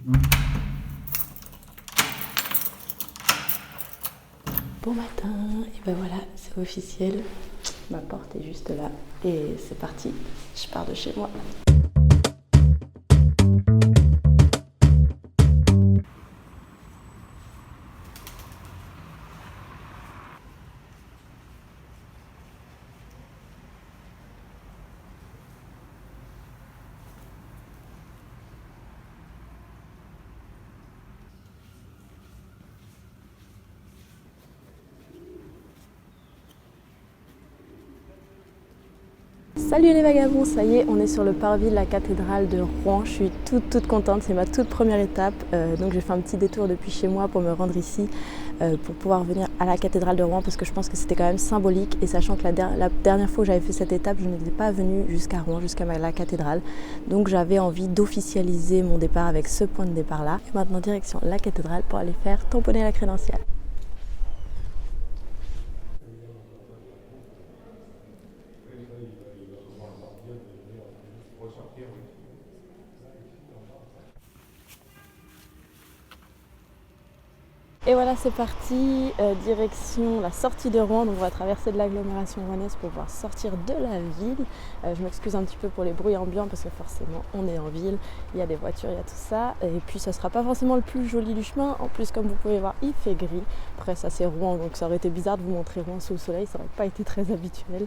Bon matin, et ben voilà, c'est officiel. Ma porte est juste là et c'est parti, je pars de chez moi. Salut les vagabonds, ça y est, on est sur le parvis de la cathédrale de Rouen. Je suis toute contente, c'est ma toute première étape. Donc j'ai fait un petit détour depuis chez moi pour me rendre ici, pour pouvoir venir à la cathédrale de Rouen parce que je pense que c'était quand même symbolique. Et sachant que la dernière fois que j'avais fait cette étape, je n'étais pas venue jusqu'à Rouen, jusqu'à la cathédrale. Donc j'avais envie d'officialiser mon départ avec ce point de départ là. Et maintenant direction la cathédrale pour aller faire tamponner la crédentiale. Et voilà, c'est parti, direction la sortie de Rouen. Donc on va traverser de l'agglomération rouennaise pour pouvoir sortir de la ville. Je m'excuse un petit peu pour les bruits ambiants parce que forcément on est en ville, il y a des voitures, il y a tout ça. Et puis ça sera pas forcément le plus joli du chemin. En plus, comme vous pouvez voir, il fait gris. Après ça c'est Rouen, donc ça aurait été bizarre de vous montrer Rouen sous le soleil, ça n'aurait pas été très habituel.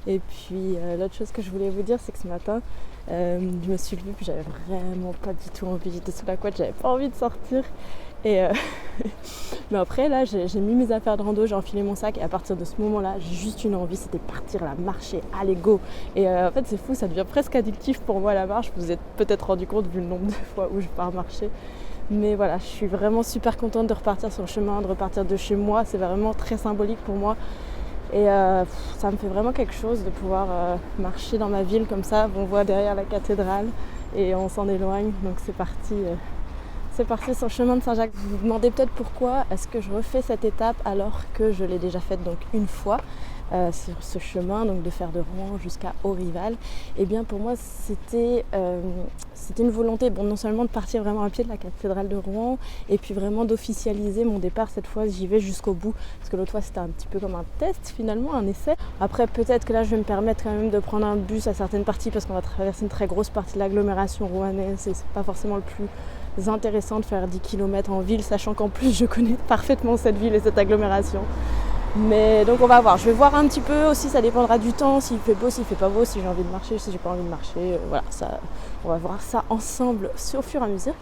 Et puis l'autre chose que je voulais vous dire, c'est que ce matin, je me suis levée puis j'avais vraiment pas du tout envie. J'étais sous la couette, j'avais pas envie de sortir. Et mais après là j'ai mis mes affaires de rando, j'ai enfilé mon sac et à partir de ce moment-là j'ai juste une envie, c'était partir là, marcher, allez go. Et en fait c'est fou, ça devient presque addictif pour moi la marche, vous vous êtes peut-être rendu compte vu le nombre de fois où je pars marcher. Mais voilà, je suis vraiment super contente de repartir sur le chemin, de repartir de chez moi, c'est vraiment très symbolique pour moi. Et ça me fait vraiment quelque chose de pouvoir marcher dans ma ville comme ça. On voit derrière la cathédrale et on s'en éloigne, donc c'est parti. C'est parti sur le chemin de Saint-Jacques. Vous vous demandez peut-être pourquoi est-ce que je refais cette étape alors que je l'ai déjà faite donc une fois sur ce chemin, donc de faire de Rouen jusqu'à Aurival. Et bien pour moi c'était une volonté, bon, non seulement de partir vraiment à pied de la cathédrale de Rouen et puis vraiment d'officialiser mon départ. Cette fois j'y vais jusqu'au bout parce que l'autre fois c'était un petit peu comme un test finalement, un essai. Après peut-être que là je vais me permettre quand même de prendre un bus à certaines parties parce qu'on va traverser une très grosse partie de l'agglomération rouennaise et c'est pas forcément le plus intéressant de faire 10 km en ville, sachant qu'en plus je connais parfaitement cette ville et cette agglomération. Mais donc on va voir, je vais voir un petit peu aussi, ça dépendra du temps, s'il fait beau, s'il fait pas beau, si j'ai envie de marcher, si j'ai pas envie de marcher, voilà, ça, on va voir ça ensemble au fur et à mesure.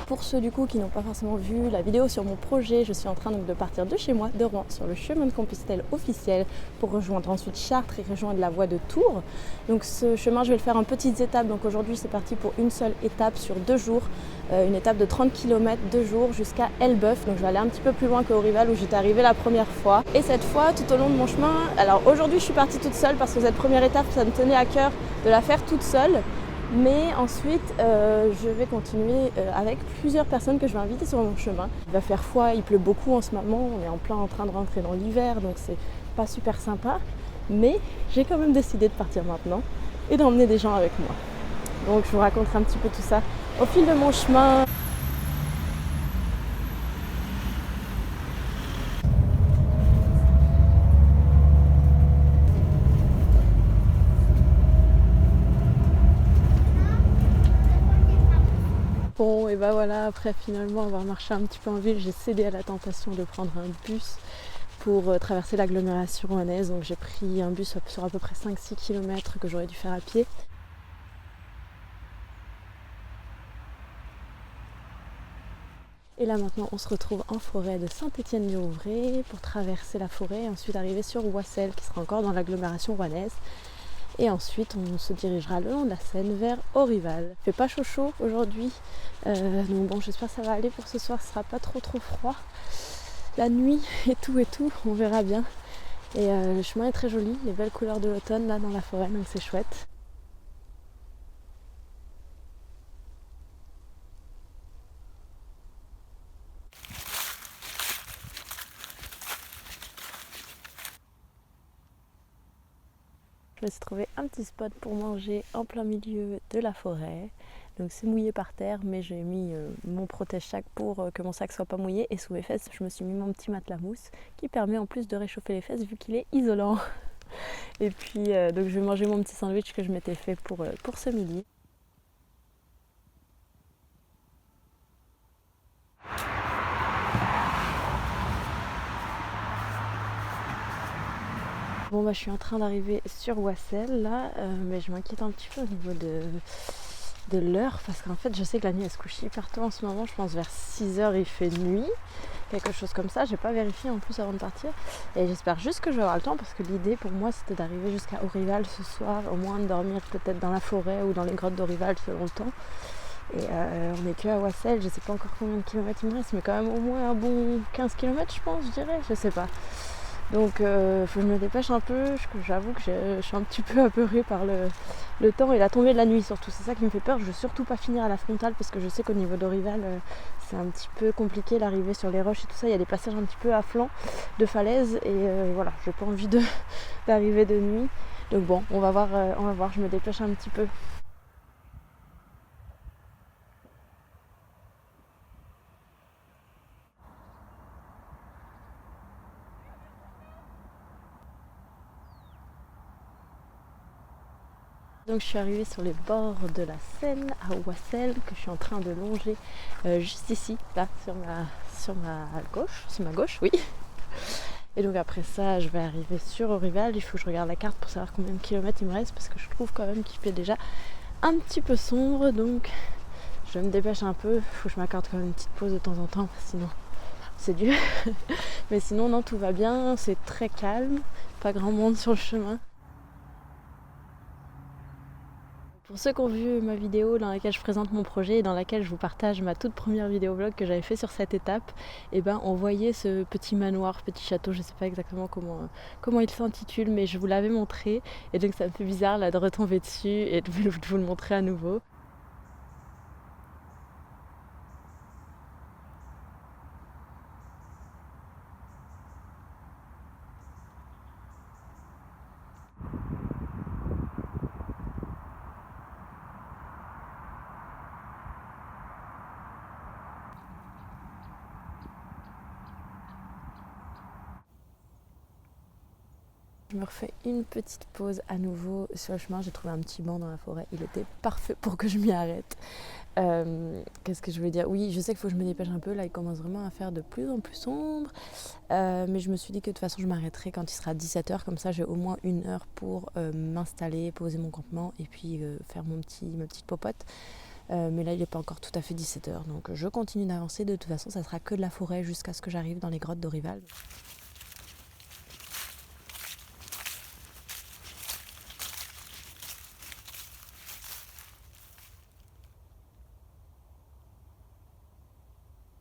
Pour ceux du coup qui n'ont pas forcément vu la vidéo sur mon projet, je suis en train donc de partir de chez moi, de Rouen, sur le chemin de Compostelle officiel pour rejoindre ensuite Chartres et rejoindre la voie de Tours. Donc ce chemin je vais le faire en petites étapes, donc aujourd'hui c'est parti pour une seule étape sur 2 jours, une étape de 30 km 2 jours jusqu'à Elbeuf. Donc je vais aller un petit peu plus loin qu'Aurival où j'étais arrivée la première fois. Et cette fois tout au long de mon chemin, alors aujourd'hui je suis partie toute seule parce que cette première étape ça me tenait à cœur de la faire toute seule. Mais ensuite, je vais continuer avec plusieurs personnes que je vais inviter sur mon chemin. Il va faire froid, il pleut beaucoup en ce moment, on est en train de rentrer dans l'hiver, donc c'est pas super sympa. Mais j'ai quand même décidé de partir maintenant et d'emmener des gens avec moi. Donc je vous raconterai un petit peu tout ça au fil de mon chemin. Bon, et bah voilà, après finalement avoir marché un petit peu en ville, j'ai cédé à la tentation de prendre un bus pour traverser l'agglomération rouennaise. Donc j'ai pris un bus sur à peu près 5-6 km que j'aurais dû faire à pied. Et là maintenant on se retrouve en forêt de Saint-Étienne-du-Rouvray pour traverser la forêt et ensuite arriver sur Oissel qui sera encore dans l'agglomération rouennaise. Et ensuite on se dirigera le long de la Seine vers Aurival. Il fait pas chaud aujourd'hui, donc bon j'espère que ça va aller pour ce soir, ce sera pas trop froid. La nuit et tout, on verra bien. Et le chemin est très joli, les belles couleurs de l'automne là dans la forêt, donc c'est chouette. Je me suis trouvé un petit spot pour manger en plein milieu de la forêt. Donc c'est mouillé par terre, mais j'ai mis mon protège-sac pour que mon sac soit pas mouillé. Et sous mes fesses, je me suis mis mon petit matelas mousse qui permet en plus de réchauffer les fesses vu qu'il est isolant. Et puis donc je vais manger mon petit sandwich que je m'étais fait pour ce midi. Bon bah je suis en train d'arriver sur Wassel là, mais je m'inquiète un petit peu au niveau de l'heure parce qu'en fait je sais que la nuit elle se couche hyper tôt en ce moment, je pense vers 6h il fait nuit, quelque chose comme ça, j'ai pas vérifié en plus avant de partir et j'espère juste que je vais avoir le temps parce que l'idée pour moi c'était d'arriver jusqu'à Aurival ce soir, au moins de dormir peut-être dans la forêt ou dans les grottes d'Aurival selon le temps. Et on n'est que à Wassel, je sais pas encore combien de kilomètres il me reste, mais quand même au moins un bon 15 km je pense, je dirais, je sais pas. Donc faut que je me dépêche un peu, j'avoue que je suis un petit peu apeurée par le temps et la tombée de la nuit surtout, c'est ça qui me fait peur. Je veux surtout pas finir à la frontale parce que je sais qu'au niveau d'Orival c'est un petit peu compliqué l'arrivée sur les roches et tout ça, il y a des passages un petit peu à flanc de falaise et voilà, j'ai pas envie d'arriver de nuit. Donc bon, on va voir, je me dépêche un petit peu. Donc je suis arrivée sur les bords de la Seine à Wassel que je suis en train de longer juste ici, là sur ma gauche, oui. Et donc après ça, je vais arriver sur Aurival. Il faut que je regarde la carte pour savoir combien de kilomètres il me reste parce que je trouve quand même qu'il fait déjà un petit peu sombre. Donc je me dépêche un peu. Il faut que je m'accorde quand même une petite pause de temps en temps, sinon c'est dur. Mais sinon non, tout va bien. C'est très calme, pas grand monde sur le chemin. Pour ceux qui ont vu ma vidéo dans laquelle je présente mon projet et dans laquelle je vous partage ma toute première vidéo vlog que j'avais fait sur cette étape, et ben on voyait ce petit manoir, petit château, je sais pas exactement comment il s'intitule, mais je vous l'avais montré et donc ça me fait bizarre là de retomber dessus et de vous le montrer à nouveau. Je me refais une petite pause à nouveau sur le chemin. J'ai trouvé un petit banc dans la forêt. Il était parfait pour que je m'y arrête. Qu'est-ce que je veux dire? Oui, je sais qu'il faut que je me dépêche un peu. Là, il commence vraiment à faire de plus en plus sombre. Mais je me suis dit que de toute façon, je m'arrêterai quand il sera 17h. Comme ça, j'ai au moins 1 heure pour m'installer, poser mon campement et puis faire ma petite popote. Mais là, il n'est pas encore tout à fait 17h. Donc, je continue d'avancer. De toute façon, ça sera que de la forêt jusqu'à ce que j'arrive dans les grottes d'Aurival.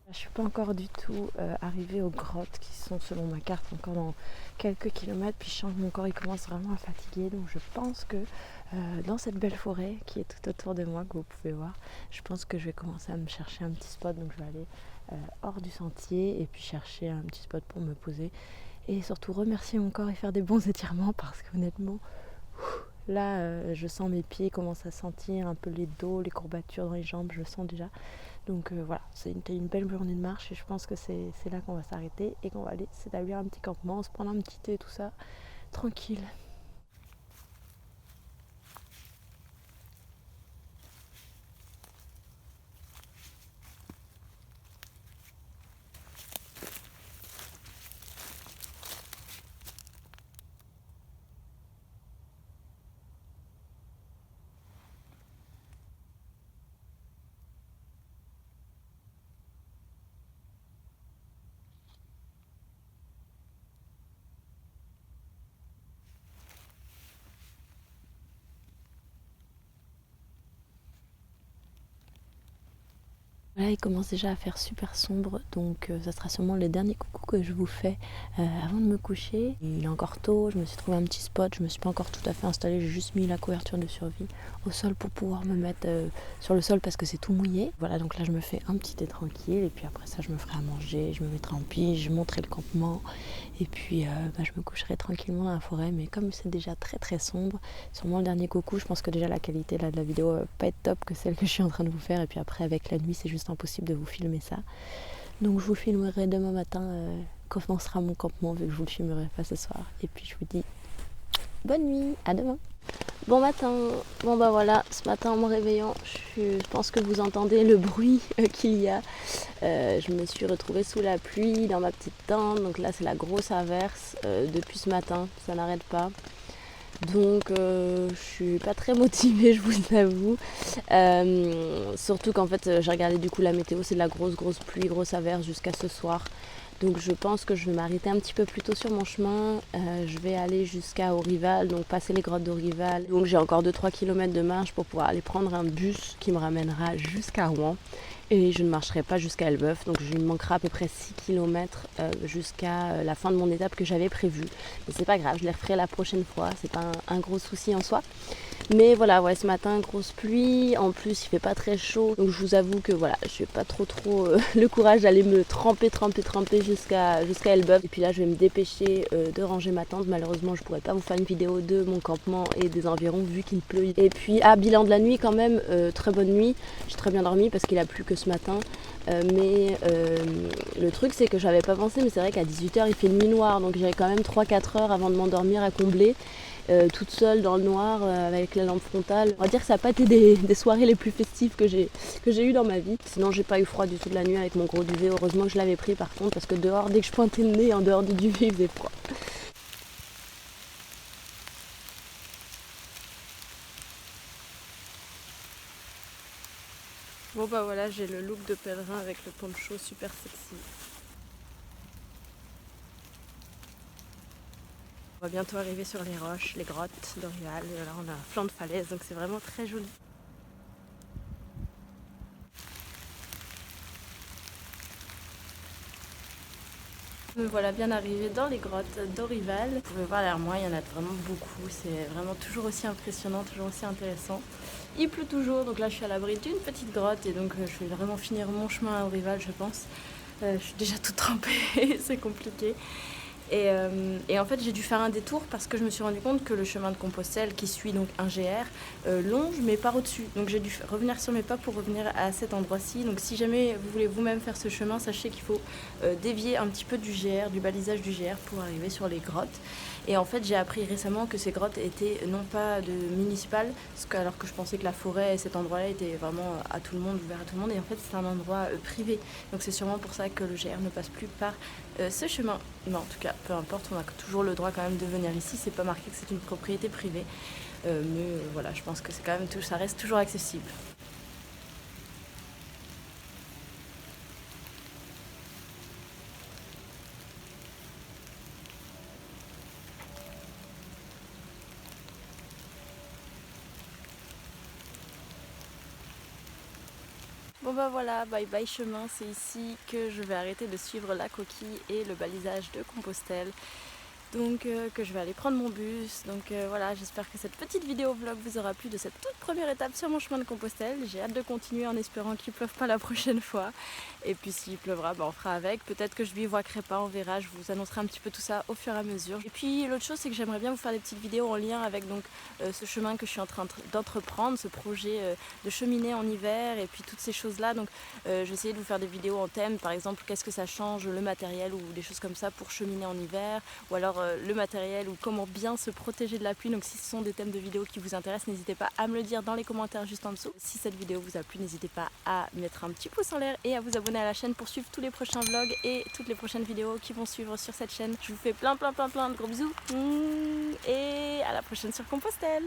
Je ne suis pas encore du tout arrivée aux grottes qui sont selon ma carte encore dans quelques kilomètres, puis je sens que mon corps il commence vraiment à fatiguer, donc je pense que dans cette belle forêt qui est tout autour de moi que vous pouvez voir, je pense que je vais commencer à me chercher un petit spot, donc je vais aller hors du sentier et puis chercher un petit spot pour me poser et surtout remercier mon corps et faire des bons étirements parce qu'honnêtement là je sens mes pieds commencent à sentir un peu les dos, les courbatures dans les jambes, je le sens déjà. Donc voilà, c'est une belle journée de marche et je pense que c'est là qu'on va s'arrêter et qu'on va aller s'établir un petit campement, se prendre un petit thé et tout ça, tranquille. Là, il commence déjà à faire super sombre, donc ça sera sûrement le dernier coucou que je vous fais avant de me coucher. Il est encore tôt, je me suis trouvé un petit spot, je me suis pas encore tout à fait installée, j'ai juste mis la couverture de survie au sol pour pouvoir me mettre sur le sol parce que c'est tout mouillé. Voilà, donc là je me fais un petit thé tranquille et puis après ça je me ferai à manger, je me mettrai en pige, je monterai le campement et puis je me coucherai tranquillement dans la forêt. Mais comme c'est déjà très très sombre, sûrement le dernier coucou, je pense que déjà la qualité là, de la vidéo va pas être top que celle que je suis en train de vous faire et puis après avec la nuit c'est juste impossible de vous filmer ça. Donc je vous filmerai demain matin comment sera mon campement vu que je vous le filmerai pas ce soir. Et puis je vous dis bonne nuit, à demain. Bon matin, bon bah voilà, ce matin en me réveillant, je pense que vous entendez le bruit qu'il y a. Je me suis retrouvée sous la pluie dans ma petite tente, donc là c'est la grosse averse depuis ce matin, ça n'arrête pas. Donc je suis pas très motivée, je vous avoue. Surtout qu'en fait j'ai regardé du coup la météo, c'est de la grosse pluie, grosse averse jusqu'à ce soir. Donc je pense que je vais m'arrêter un petit peu plus tôt sur mon chemin. Je vais aller jusqu'à Aurival, donc passer les grottes d'Aurival. Donc j'ai encore 2-3 km de marche pour pouvoir aller prendre un bus qui me ramènera jusqu'à Rouen. Et je ne marcherai pas jusqu'à Elbeuf, donc il me manquera à peu près 6 km jusqu'à la fin de mon étape que j'avais prévue. Mais c'est pas grave, je les referai la prochaine fois, c'est pas un gros souci en soi. Mais voilà, ouais, ce matin, grosse pluie, en plus il fait pas très chaud, donc je vous avoue que voilà, je n'ai pas trop le courage d'aller me tremper jusqu'à Elbeuf. Et puis là je vais me dépêcher de ranger ma tente, malheureusement je pourrais pas vous faire une vidéo de mon campement et des environs vu qu'il pleut. Et puis bilan de la nuit quand même, très bonne nuit, j'ai très bien dormi parce qu'il a plu que ce matin. Mais le truc c'est que j'avais pas pensé, mais c'est vrai qu'à 18h il fait nuit noire, donc j'avais quand même 3-4 heures avant de m'endormir à combler. Toute seule dans le noir avec la lampe frontale. On va dire que ça n'a pas été des soirées les plus festives que j'ai eues dans ma vie. Sinon j'ai pas eu froid du tout de la nuit avec mon gros duvet. Heureusement que je l'avais pris par contre parce que dehors, dès que je pointais le nez en dehors du duvet, il faisait froid. Bon bah voilà, j'ai le look de pèlerin avec le poncho super sexy. On va bientôt arriver sur les roches, les grottes d'Aurival. Là on a un flanc de falaise, donc c'est vraiment très joli. Me voilà bien arrivée dans les grottes d'Aurival. Vous pouvez voir derrière moi, il y en a vraiment beaucoup. C'est vraiment toujours aussi impressionnant, toujours aussi intéressant. Il pleut toujours, donc là je suis à l'abri d'une petite grotte et donc je vais vraiment finir mon chemin à Aurival, je pense. Je suis déjà toute trempée, c'est compliqué. Et en fait j'ai dû faire un détour parce que je me suis rendu compte que le chemin de Compostelle qui suit donc un GR longe mais par au-dessus. Donc j'ai dû revenir sur mes pas pour revenir à cet endroit-ci. Donc si jamais vous voulez vous-même faire ce chemin, sachez qu'il faut dévier un petit peu du GR, du balisage du GR pour arriver sur les grottes. Et en fait j'ai appris récemment que ces grottes étaient non pas de municipales, alors que je pensais que la forêt et cet endroit-là était vraiment à tout le monde, ouvert à tout le monde. Et en fait c'est un endroit privé. Donc c'est sûrement pour ça que le GR ne passe plus par ce chemin. Mais en tout cas, peu importe, on a toujours le droit quand même de venir ici. C'est pas marqué que c'est une propriété privée. Mais voilà, je pense que c'est quand même ça reste toujours accessible. Bon bah voilà, bye bye chemin, c'est ici que je vais arrêter de suivre la coquille et le balisage de Compostelle. Donc que je vais aller prendre mon bus. Donc voilà, j'espère que cette petite vidéo vlog vous aura plu de cette toute première étape sur mon chemin de Compostelle. J'ai hâte de continuer en espérant qu'il pleuve pas la prochaine fois. Et puis s'il pleuvra, on fera avec. Peut-être que je bivouaquerai pas, on verra. Je vous annoncerai un petit peu tout ça au fur et à mesure. Et puis l'autre chose, c'est que j'aimerais bien vous faire des petites vidéos en lien avec donc ce chemin que je suis en train d'entreprendre, ce projet de cheminée en hiver et puis toutes ces choses-là. Donc je vais essayer de vous faire des vidéos en thème, par exemple qu'est-ce que ça change le matériel ou des choses comme ça pour cheminer en hiver, ou alors le matériel ou comment bien se protéger de la pluie. Donc si ce sont des thèmes de vidéos qui vous intéressent, n'hésitez pas à me le dire dans les commentaires juste en dessous. Si cette vidéo vous a plu, n'hésitez pas à mettre un petit pouce en l'air et à vous abonner à la chaîne pour suivre tous les prochains vlogs et toutes les prochaines vidéos qui vont suivre sur cette chaîne. Je vous fais plein de gros bisous et à la prochaine sur Compostelle.